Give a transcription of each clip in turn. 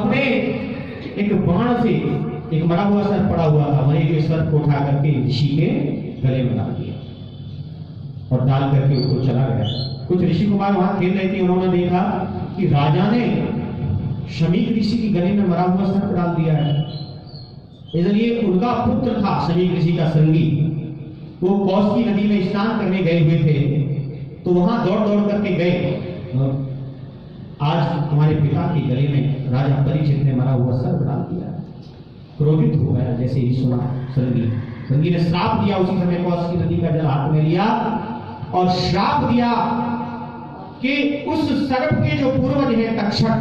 ने एक बाण से, एक मरा हुआ सर्प पड़ा हुआ था, मरे हुए सर्प को उठा करके ऋषि के गले में डाल दिया और डाल करके उसको चला गया। कुछ ऋषि कुमार वहां खेल रहे थे, उन्होंने देखा कि राजा ने शमीक ऋषि के गले में मरा हुआ सर्प डाल दिया है। इसलिए उनका पुत्र था शमीक ऋषि का संगी, वो कौश की नदी में स्नान करने गए हुए थे, तो वहां दौड़ दौड़ करके गए। आज हमारे पिता के गले में राजा परीक्षित ने मरा हुआ सर्प डाल दिया। क्रोधित हो गया जैसे ही सुना संगी ने श्राप दिया। उसी समय कौश की नदी का जल हाथ में लिया और श्राप दिया कि उस सर्प के जो पूर्वज है तक्षक,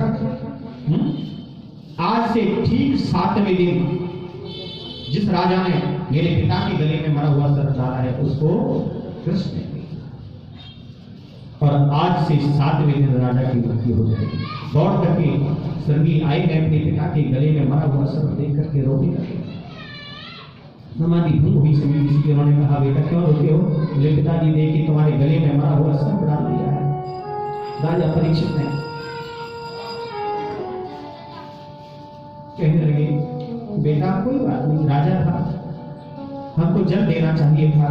आज से ठीक 7वें दिन जिस राजा ने मेरे पिता के गले में मरा हुआ सर्प डाला है उसको कृष्ण ने, और आज से 7वें दिन राजा की मृत्यु हो जाएगी। दौड़ करके संगी आई, मैं अपने पिता के गले में मरा हुआ सर्प देख करके रोने लगे। समाधि भंग हुई सभी ऋषि के। उन्होंने कहा बेटा क्यों रोते हो? बोले पिताजी देखिए तुम्हारे गले में मरा हुआ सर्प डाल दिया है। राजा परीक्षित ने कहने लगे बेटा कोई बात नहीं, राजा था, हमको जल देना चाहिए था।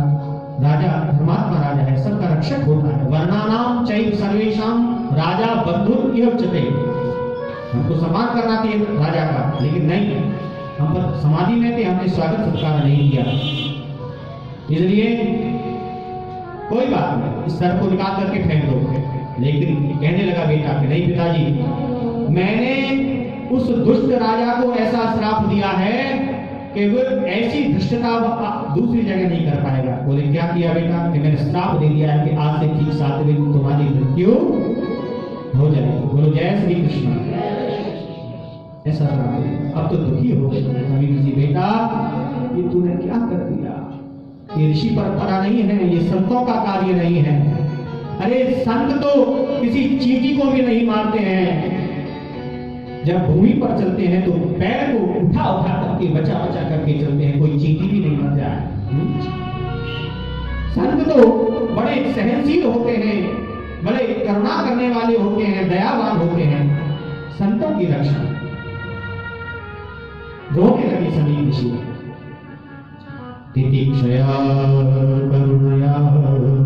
राजा धर्मात्मा राजा है, सबका रक्षक होता है। वर्णानाम चैव सर्वेषाम राजा बंधुर इव चते, हमको सम्मान करना चाहिए राजा का, लेकिन नहीं, हम पर समाधि में थे, हमने स्वागत सत्कार नहीं किया। इसलिए कोई बात नहीं, इस सर्प को निकाल करके फेंक दो। लेकिन कहने लगा बेटा कि नहीं पिताजी, मैंने उस दुष्ट राजा को ऐसा श्राप दिया है कि वो ऐसी धृष्टता दूसरी जगह नहीं कर पाएगा। बोले क्या किया बेटा? कि मैंने श्राप दे दिया है कि आज से ठीक 7वें दिन तुम्हारी मृत्यु हो जाएगी। बोलो जय श्री कृष्ण। ऐसा श्राप, अब तो दुखी हो गए स्वामी जी, बेटा ये तूने क्या कर दिया? ये ऋषि परंपरा नहीं है, ये संतों का कार्य नहीं है। अरे संत तो किसी चींटी को भी नहीं मारते हैं, जब भूमि पर चलते हैं तो पैर को उठा उठा करके बचा बचा करके चलते हैं, कोई चींटी भी नहीं मर जाए। संत तो बड़े सहनशील होते हैं, बड़े करुणा करने वाले होते हैं, दयावान होते हैं। संतों की रक्षा। रोने लगे सभी ऋषि। तितिक्षया करुणया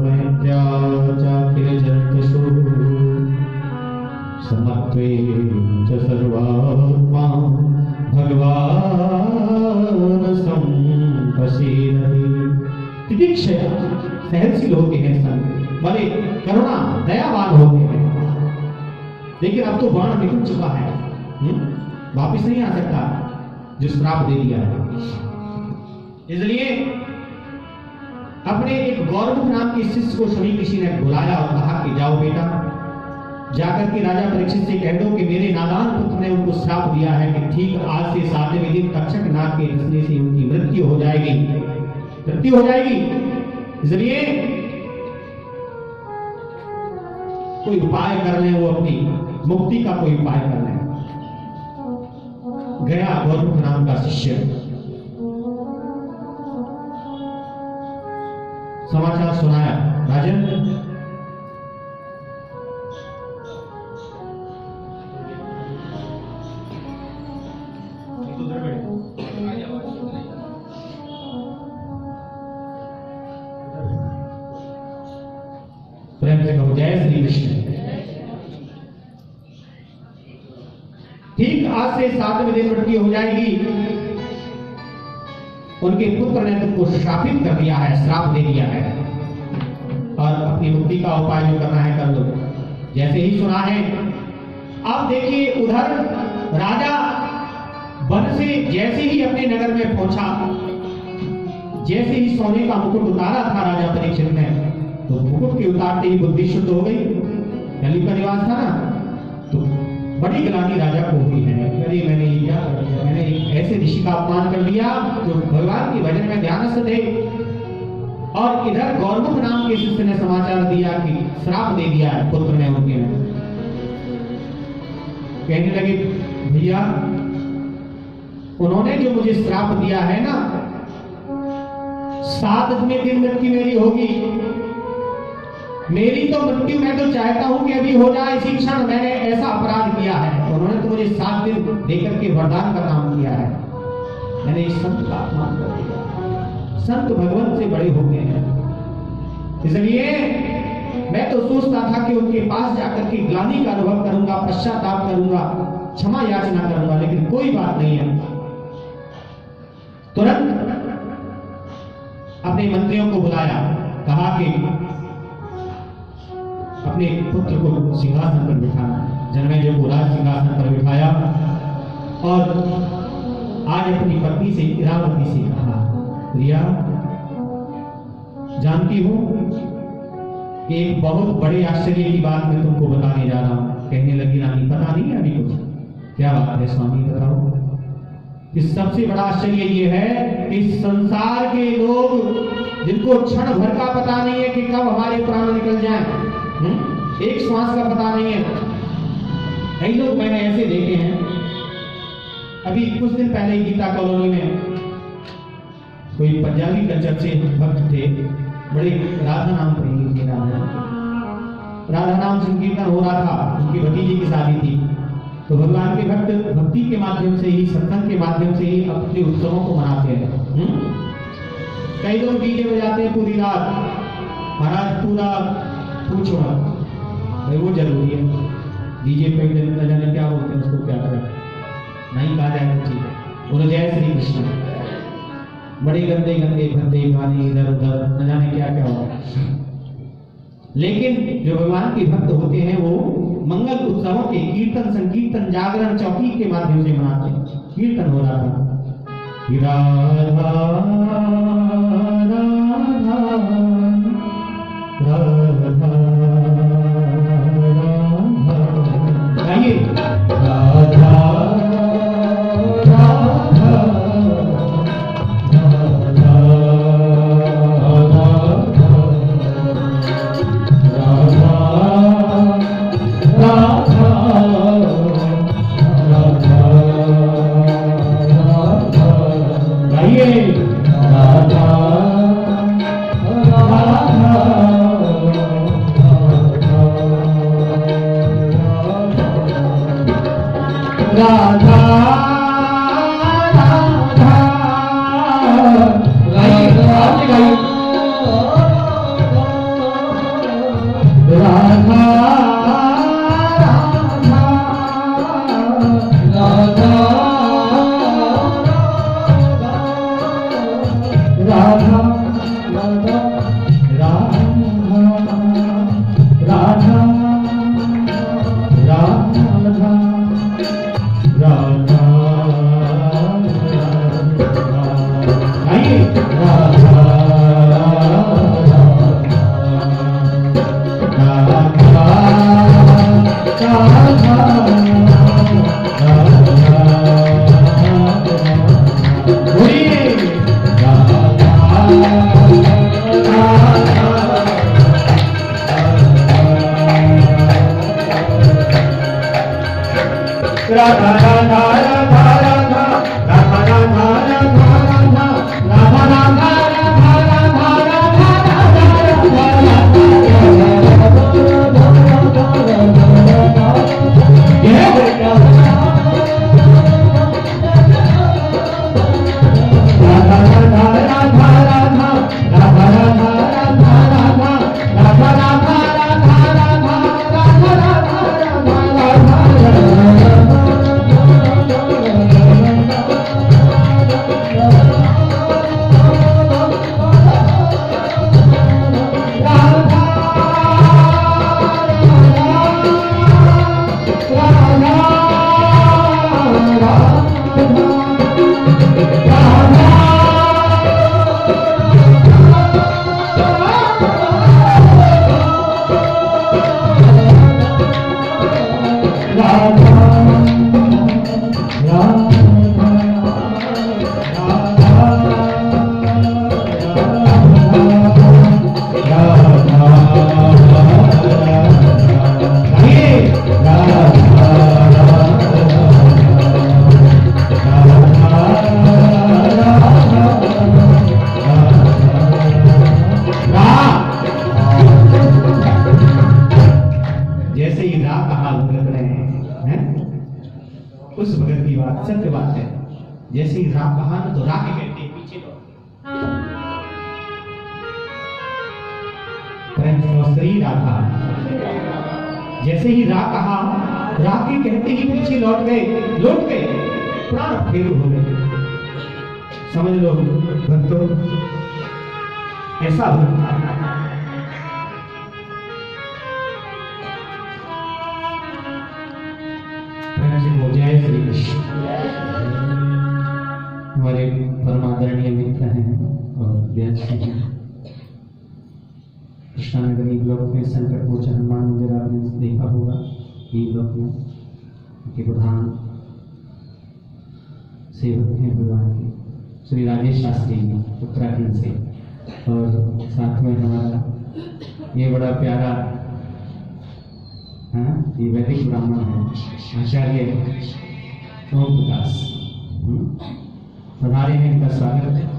मैत्र्या चाखिलजन्तुषु समत्वेन च सर्वात्मा भगवान् संपश्यति। तितिक्षया सहनशील होते हैं संत, बड़े करुणा दयावान होते हैं। लेकिन अब तो बाण निकल चुका है, वापिस नहीं आ सकता जो श्राप दे दिया है। इसलिए अपने एक गौरव नाम के शिष्य को शमी ऋषि ने बुलाया और कहा कि जाओ बेटा, जाकर के राजा परीक्षित से कह दो कि मेरे नादान पुत्र ने उनको श्राप दिया है कि ठीक आज से 7वें दिन तक्षक नाग के डसने से उनकी मृत्यु हो जाएगी, मृत्यु हो जाएगी। इसलिए कोई उपाय कर लें, वो अपनी मुक्ति का कोई उपाय कर लें। गया गौरव नाम का शिष्य, समाचार सुनाया, राजन प्रेम से कहो जय श्री कृष्ण। ठीक आज से 7वें दिन मृत्यु हो जाएगी। उनके पुत्र ने तुमको श्रापित कर दिया है, श्राप दे दिया है, और अपनी मुक्ति का उपाय जो करना है कर लो। जैसे ही सुना है, अब देखिए उधर राजा वन से जैसे ही अपने नगर में पहुंचा, जैसे ही सोने का मुकुट उतारा था राजा परीक्षित ने, तो मुकुट के उतारते ही बुद्धि शुद्ध हो गई। दिल्ली का निवास था ना, तो बड़ी ग्लानि राजा को हुई है। अरे मैंने ये क्या कर दिया, मैंने एक ऐसे ऋषि का अपमान कर दिया जो भगवान के भजन में ध्यानस्थ थे। और इधर गौरमुख नाम के शिष्य ने समाचार दिया कि श्राप दे दिया है पुत्र ने उनके में। कहने लगे भैया उन्होंने जो मुझे श्राप दिया है ना, 7वें दिन मृत्यु मेरी होगी। मेरी तो मृत्यु मैं तो चाहता हूं कि अभी हो जाए इसी क्षण, मैंने ऐसा अपराध किया है। उन्होंने तो मुझे 7 दिन देकर के वरदान का काम किया है, मैंने इस संत का अपमान कर दिया। संत भगवान से बड़े हो गए हैं, इसलिए मैं तो सोचता था कि उनके पास जाकर के ग्लानि का अनुभव करूंगा, पश्चाताप करूंगा, क्षमा याचना करूंगा, लेकिन कोई बात नहीं है। तुरंत अपने मंत्रियों को बुलाया, कहा कि अपने पुत्र को सिंहासन पर बिठाना। जन्मेजय को राज सिंहासन पर बिठाया और आज अपनी पत्नी से, इरावती से कहा, प्रिया जानती हो कि एक बहुत बड़े आश्चर्य की बात मैं तुमको बताने जा रहा हूं। कहने लगी, रानी पता नहीं है अभी कुछ। क्या बात है स्वामी, बताओ। कि सबसे बड़ा आश्चर्य ये है कि संसार के लोग जिनको क्षण भर का पता नहीं है कि कब हमारे प्राण निकल जाएं, एक श्वास का पता नहीं है। कई लोग मैंने ऐसे देखे हैं, अभी कुछ दिन पहले गीता कॉलोनी में कोई पंजाबी कल्चर से भक्त थे, बड़े राधा नाम प्रेमी थे, राधा नाम संकीर्तन हो रहा था, उनकी भतीजी की शादी थी। तो भगवान के भक्त भक्ति के माध्यम से ही, सत्संग के माध्यम से ही अपने उत्सवों को मनाते हैं। कई लोग डीजे बजाते हैं पूरी रात, महाराज पूरा पूछो भाई, वो जरूरी है। डीजे पे न जाने क्या बोलते हैं उसको, क्या करें नहीं कहा जाए तो ठीक है। बोलो जय श्री कृष्ण। बड़े गंदे गंदे भद्दे गाने इधर उधर न जाने क्या क्या होगा। लेकिन जो भगवान के भक्त होते हैं वो मंगल उत्सवों के कीर्तन, संकीर्तन, जागरण, चौकी के माध्यम से मनाते हैं। कीर्तन हो रहा था, राधा राधा राधा, आइए राधा बात, सत्य बात है। जैसे ही रा कहा ना तो रा के कहते हैं पीछे लौट श्री राधा। जैसे ही रा कहा, रा के कहते ही पीछे लौट गए, प्राण फेर हो गए। समझ लो भक्तों, ऐसा होता हो। जय श्री कृष्ण। हमारे परमादरणीय मित्र हैं और व्यास जी हैं। कृष्णानगरी ब्लॉक में संकट मोचन हनुमान मंदिर आपने देखा होगा, ये ब्लॉक में उनके प्रधान सेवक हैं भगवान के श्री राजेश शास्त्री जी उत्तराखंड से, और साथ में हमारा ये बड़ा प्यारा ये वैदिक ब्राह्मण है आचार्य ओम प्रकाश, हमारे में इनका स्वागत है।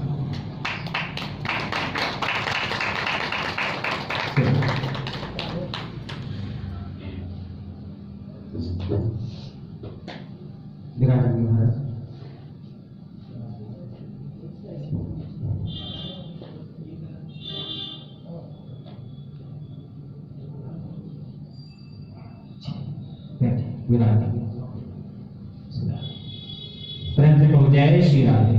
विराजमान महाराज विराजमान प्रेम से कहो जय श्री राधे।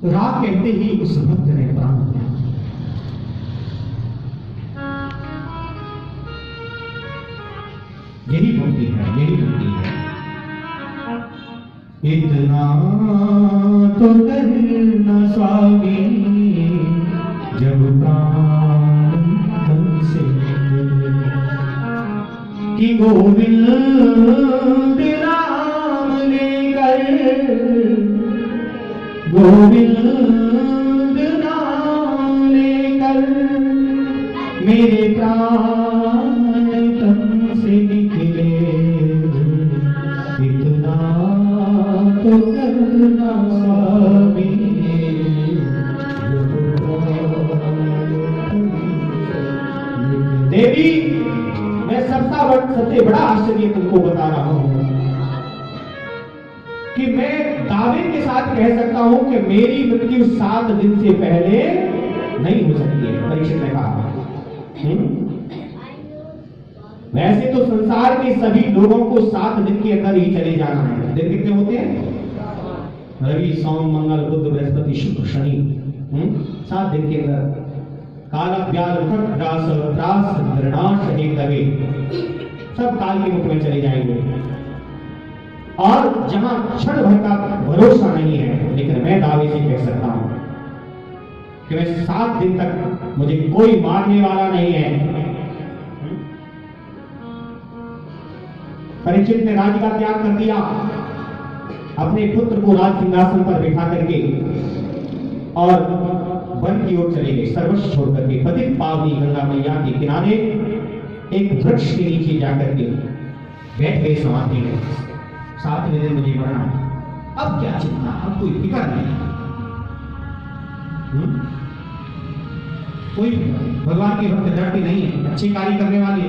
राग कहते ही उस भक्त ने प्राण दिया। यही भक्ति है, यही भक्ति है। इतना तो करना स्वामी जब प्राण तन से कि गोविंद नाम लेकर, गोविंद नाम लेकर मेरे प्राण तन से निकले। इतना तो करना स्वामी। देवी, मैं सबसे बड़ा आश्चर्य तुमको बता रहा हूं कि मैं दावे के साथ कह सकता हूं कि मेरी मृत्यु 7 दिन से पहले नहीं हो सकती है। परीक्षित ने कहा वैसे तो संसार के सभी लोगों को 7 दिन के अंदर ही चले जाना है। दिन कितने होते हैं? रवि, सोम, मंगल, बुध, बृहस्पति, शुक्र, शनि। 7 दिन के अंदर काला व्याल ग्रास त्रास निर्णाश एक दबे सब काल के मुख में चले जाएंगे। और जहां क्षण भर का भरोसा नहीं है, लेकिन मैं दावे से कह सकता हूं कि मैं 7 दिन तक मुझे कोई मारने वाला नहीं है। परीक्षित ने राज्य का त्याग कर दिया, अपने पुत्र को राज सिंहासन पर बैठा करके और वन की ओर चले गए। सर्वस्व छोड़ करके पतित पावनी गंगा मैया के किनारे एक वृक्ष के नीचे जाकर के बैठ गए समाधि में। 7वें दिन मुझे मरना है, अब क्या चिंता, अब कोई फिक्र नहीं। कोई भगवान के भक्त डरते नहीं है, अच्छे कार्य करने वाले।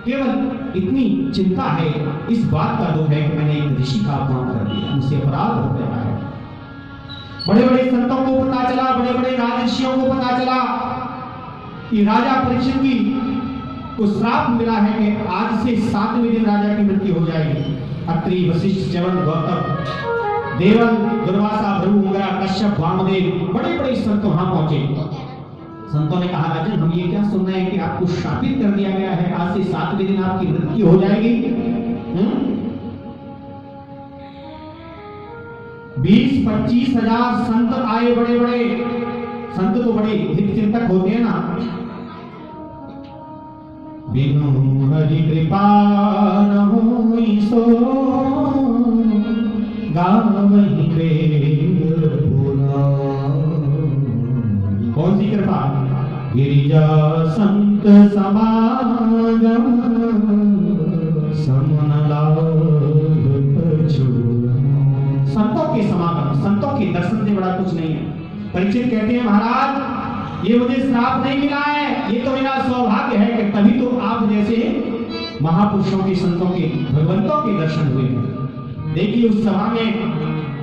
केवल इतनी चिंता है, इस बात का दुख है कि मैंने एक ऋषि का अपमान कर दिया, मुझसे अपराध हो गया है। बड़े बड़े संतों को पता चला, बड़े बड़े राजर्षियों को पता चला कि राजा परीक्षित की को श्राप मिला है कि आज से 7वें दिन राजा की मृत्यु हो जाएगी। अत्रि, वशिष्ठ, च्यवन, गौतम, देवल, दुर्वासा, भृगु, उंगरा, कश्यप, वामदेव, बड़े बड़े संत वहां पहुंचे। संतों ने कहा राजन, हम ये क्या सुन रहे हैं कि आपको शापित कर दिया गया है, आज से 7वें दिन आपकी मृत्यु हो जाएगी। 20-25 हजार संत आए, बड़े बड़े संत तो बड़े हित चिंतक होते हैं ना। बिनु हरि कृपा न होई सो गावहि वेद पुराण। कौन सी कृपा? गिरिजा संत समागम समन लाभ पछुआ। संतों के समागम, संतों के दर्शन से बड़ा कुछ नहीं है। परीक्षित कहते हैं महाराज, ये मुझे श्राप नहीं मिला है, ये तो मेरा सौभाग्य है कि तभी तो आप जैसे महापुरुषों के, संतों के, भगवंतों के दर्शन हुए। देखिए उस सभा में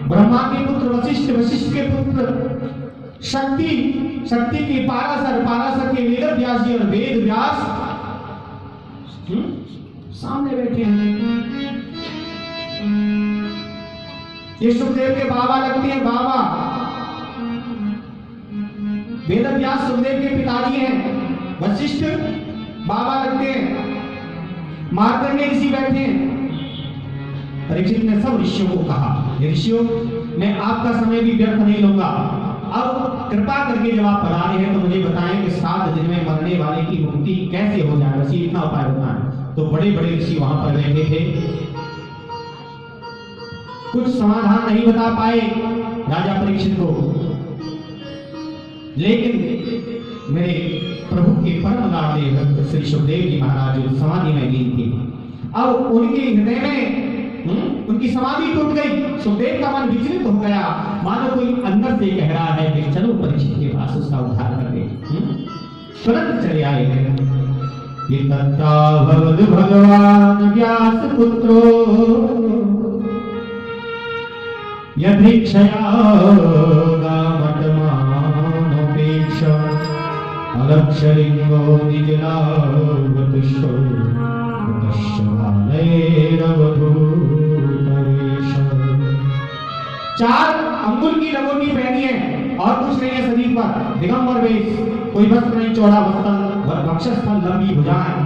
ब्रह्मा के पुत्र वशिष्ठ, वशिष्ठ के पुत्र शक्ति, शक्ति के पाराशर के वेद व्यास जी और वेद व्यास सामने बैठे हैं। ये सुखदेव के बाबा लगते हैं, बाबा। वेद व्यास सुखदेव के पिताजी हैं, वशिष्ठ बाबा लगते हैं, मार्कंडेय ऋषि बैठे हैं। परीक्षित ने सब ऋषियों को कहा, ये ऋषियों, मैं आपका समय भी व्यर्थ नहीं लूंगा। अब कृपा करके जब आप पधारे हैं तो मुझे बताएं कि 7 दिन में मरने वाले की मुक्ति कैसे हो जाए, बस इतना उपाय बताएं। तो बड़े बड़े ऋषि वहां पर बैठे थे, कुछ समाधान नहीं बता पाए राजा परीक्षित को, लेकिन मेरे प्रभु के परम लाडले भक्त श्री सुखदेव जी महाराज जो समाधि में लीन थे, अब उनके हृदय में उनकी समाधि टूट गई। सुखदेव का मन विचलित हो गया, मानो कोई अंदर से कह रहा है कि चलो परीक्षित के पास उसका उद्धार कर दे। तुरंत चले आए हैं। भगवान व्यास पुत्रो यदीक्षया गामटमानोपेक्ष अलक्षलिंगो निजलागतुष्टो चार अंगुल की लंगोटी पहनी है और कुछ नहीं है शरीर पर, दिगंबर वेश, कोई वस्त्र नहीं, चौड़ा वस्त्र, वक्षस्थल, लंबी भुजाएं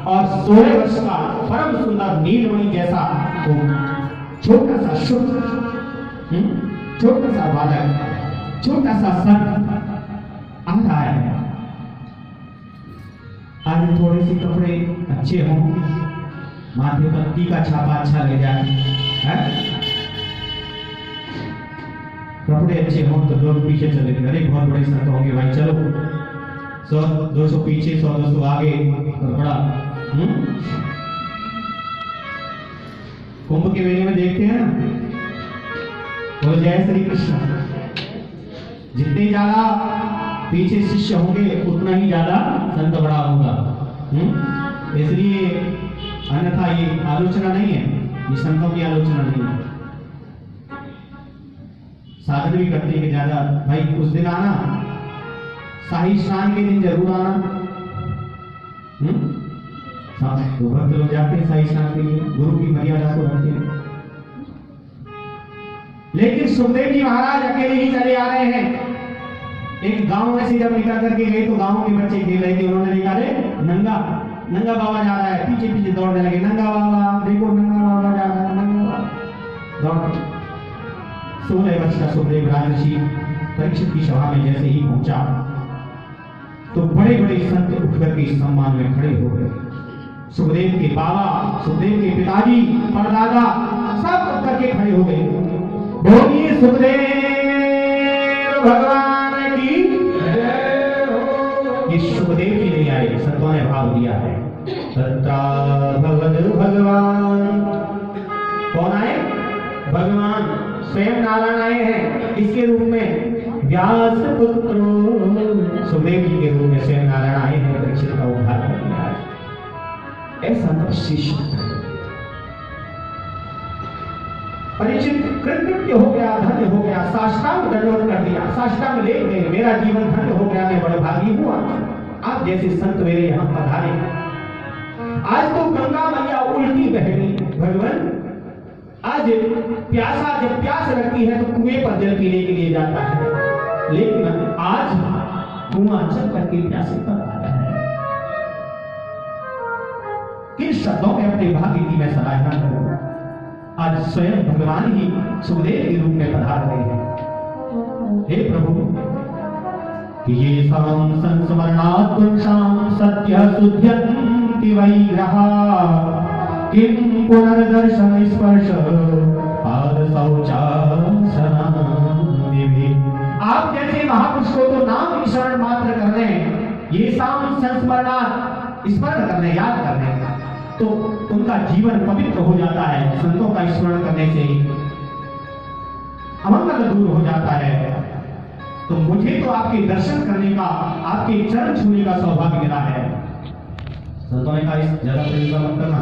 और 16 वर्ष का परम सुंदर नीलमणि जैसा छोटा सा शुभ, छोटा सा बालक, छोटा सा संत आ रहा है। आज थोड़े से कपड़े अच्छे हों, माथे पर टीका छापा अच्छा लग जाए, कपड़े अच्छे हों तो लोग पीछे चले गए, अरे बहुत बड़े संत होंगे भाई, चलो 100-200 पीछे, 100-200 आगे, और बड़ा कुंभ के मेले में देखते हैं ना, तो जय श्री कृष्ण, जितने ज्यादा पीछे शिष्य होंगे उतना ही ज्यादा संत बड़ा होगा। इसलिए अन्यथा ये आलोचना नहीं है, ये संतों की आलोचना नहीं है। साधन भी करते हैं कि ज्यादा भाई उस दिन आना, शाही स्नान के दिन जरूर आना। तो भक्त लोग जाते हैं शाही स्नान के लिए, गुरु की मर्यादा को रखते हैं। लेकिन सुखदेव जी महाराज अकेले ही चले आ रहे हैं। एक गांव में से जब निकल करके गए तो गांव के बच्चे खेल रहे थे, उन्होंने देखा रे नंगा नंगा बाबा जा रहा है, पीछे पीछे दौड़ने लगे, नंगा बाबा देखो, नंगा बाबा जा रहा है, नंगा बाबा दौड़। 16 वर्ष का सुखदेव राजर्षि परीक्षित की सभा में जैसे ही पहुंचा तो बड़े बड़े संत उठ करके इस सम्मान में खड़े हो गए। सुखदेव के बाबा, सुखदेव के पिताजी, परदादा सब उठ करके खड़े हो गए। बोलिए सुखदेव भगवान की जय हो। ये सुखदेव जी नहीं आए, संतों ने भाव दिया है। भगवान कौन आए? भगवान स्वयं नारायण आए हैं। इसके रूप में व्यास पुत्रो, सुखदेव जी के रूप में स्वयं नारायण आए हैं, परीक्षित का उद्धार करने आए। ऐसा तो शिष्य परीक्षित कृतकृत्य हो गया, धन्य हो गया, साष्टांग दंडवत कर दिया, साष्टांग ले गए, मेरा जीवन धन्य हो गया, मैं बड़े भागी हुआ। आप जैसे संत मेरे यहाँ पधारे। आज तो गंगा मैया उल्टी बह गई। भगवान आज प्यासा, जब प्यास लगती है तो कुएं पर जल पीने के लिए जाता है, लेकिन आज कुआं चल करके प्यासे पर आ रहा है। किन शब्दों में अपने भाग्य की मैं सराहना करूं। आज स्वयं भगवान ही सुखदेव के रूप में पधार रहे हैं। हे प्रभु, ये साम संस्मरणात् पुरुषां सत्य शुद्ध्यन्ति वैरहा, किं पुनर्दर्शन स्पर्श पाद शौचासनानि। आप जैसे महापुरुष को तो नाम की शरण मात्र करने, ये साम संस्मरणात् स्मरण करने, याद करने, तो उनका जीवन पवित्र हो जाता है। संतों का स्मरण करने से अमंगल दूर हो जाता है। तो मुझे तो आपके दर्शन करने का, आपके चरण छूने का सौभाग्य मिला है। संतों ने कहा ज्यादा प्रयोग मत करना,